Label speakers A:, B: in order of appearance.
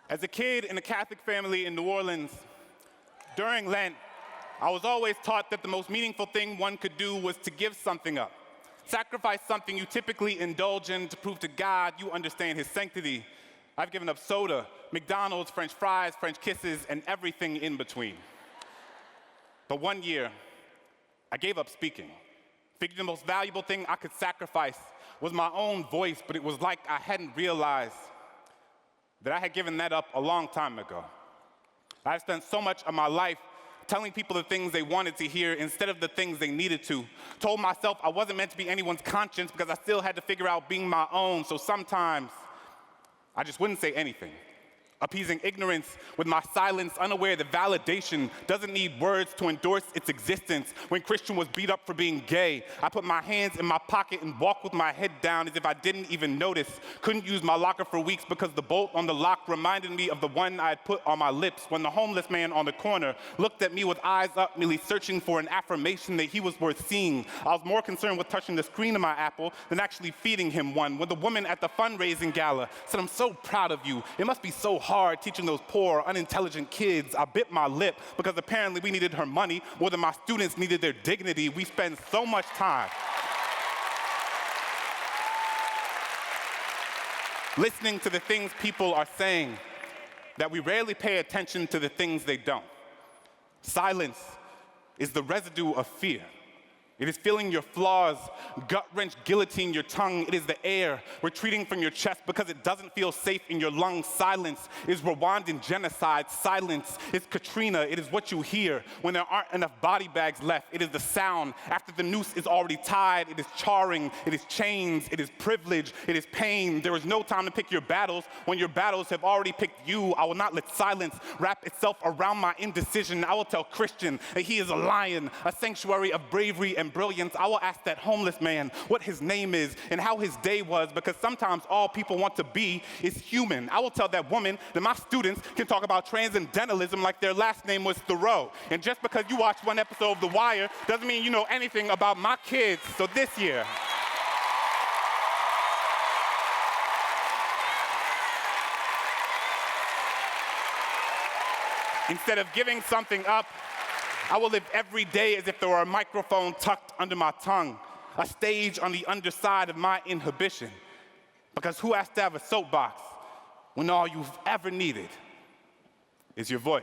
A: As a kid in a Catholic family in New Orleans, during Lent, I was always taught that the most meaningful thing one could do was to give something up. Sacrifice something you typically indulge in to prove to God you understand his sanctity. I've given up soda, McDonald's, French fries, French kisses, and everything in between. But one year, I gave up speaking. Figured the most valuable thing I could sacrifice was my own voice, but it was like I hadn't realized that I had given that up a long time ago. I had spent so much of my life telling people the things they wanted to hear instead of the things they needed to. Told myself I wasn't meant to be anyone's conscience because I still had to figure out being my own, so sometimes I just wouldn't say anything. Appeasing ignorance with my silence, unaware that validation doesn't need words to endorse its existence. When Christian was beat up for being gay, I put my hands in my pocket and walked with my head down as if I didn't even notice. Couldn't use my locker for weeks because the bolt on the lock reminded me of the one I had put on my lips when the homeless man on the corner looked at me with eyes up, merely searching for an affirmation that he was worth seeing. I was more concerned with touching the screen of my Apple than actually feeding him one. When the woman at the fundraising gala said, "I'm so proud of you. It must be so hard teaching those poor, unintelligent kids," I bit my lip because apparently we needed her money more than my students needed their dignity. We spend so much time listening to the things people are saying that we rarely pay attention to the things they don't. Silence is the residue of fear. It is feeling your flaws, gut-wrench guillotine your tongue. It is the air retreating from your chest because it doesn't feel safe in your lungs. Silence is Rwandan genocide. Silence is Katrina. It is what you hear when there aren't enough body bags left. It is the sound after the noose is already tied. It is charring. It is chains. It is privilege. It is pain. There is no time to pick your battles when your battles have already picked you. I will not let silence wrap itself around my indecision. I will tell Christian that he is a lion, a sanctuary of bravery and brilliance. I will ask that homeless man what his name is and how his day was, because sometimes all people want to be is human. I will tell that woman that my students can talk about transcendentalism like their last name was Thoreau. And just because you watched one episode of The Wire doesn't mean you know anything about my kids. So this year, instead of giving something up, I will live every day as if there were a microphone tucked under my tongue, a stage on the underside of my inhibition. Because who has to have a soapbox when all you've ever needed is your voice?